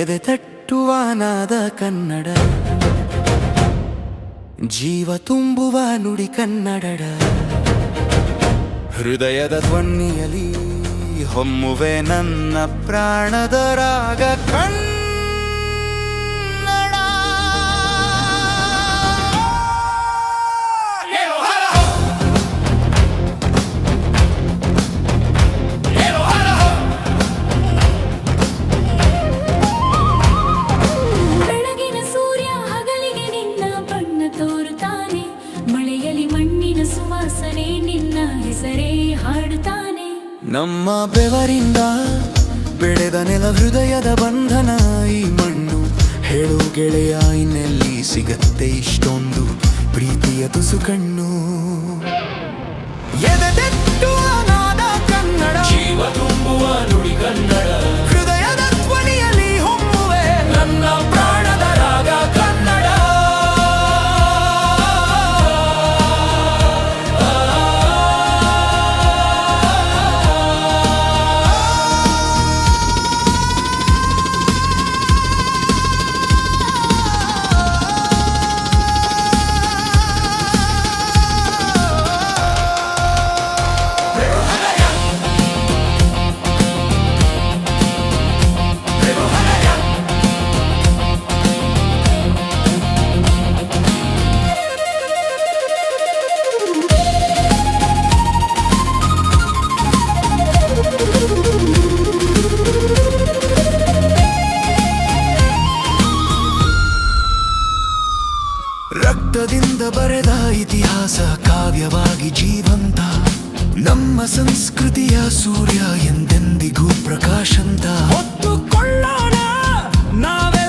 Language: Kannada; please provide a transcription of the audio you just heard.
ಎದೆ ತಟ್ಟುವ ನಾದ ಕನ್ನಡ, ಜೀವ ತುಂಬುವ ನುಡಿ ಕನ್ನಡ. ಹೃದಯದ ಧ್ವನಿಯಲ್ಲಿ ಹೊಮ್ಮುವೆ ನನ್ನ ಪ್ರಾಣದ ರಾಗ ಕನ್ನಡ. ಬೆಳಗಿನ ಸೂರ್ಯ ಹಗಲಿಗೆ ನಿನ್ನ ಬಣ್ಣ ತೋರುತ್ತಾನೆ, ಮಳೆಯಲ್ಲಿ ಮಣ್ಣಿನ ಸುವಾಸನೆ ನಿನ್ನ ಹೆಸರೇ ಹಾಡುತ್ತಾನೆ. ನಮ್ಮ ಬೆವರಿಂದ ಬೆಳೆದ ನೆಲ ಹೃದಯದ ಬಂಧನ ಈ ಮಣ್ಣು. ಹೇಳು ಗೆಳೆಯ, ಇನ್ನೆಲ್ಲಿ ಸಿಗತ್ತೆ ಇಷ್ಟೊಂದು ಪ್ರೀತಿಯ ತುಸು ಕಣ್ಣು. ಎದೆತಟ್ಟುವ ನಾದ ಕನ್ನಡ, ಜೀವ ತುಂಬುವ ನುಡಿ ಕನ್ನಡ. ಹೃದಯದ ಧ್ವನಿಯಲ್ಲಿ ಹೊಮ್ಮುವೆ ನನ್ನ ಪ್ರಾಣದ ರಾಗ ಕನ್ನಡ. ರಕ್ತದಿಂದ ಬರೆದ ಇತಿಹಾಸ ಕಾವ್ಯವಾಗಿ ಜೀವಂತ. ನಮ್ಮ ಸಂಸ್ಕೃತಿಯ ಸೂರ್ಯ ಎಂದೆಂದಿಗೂ ಪ್ರಕಾಶಂತ. ಹೊತ್ತುಕೊಳ್ಳೋಣ ನಾವೇ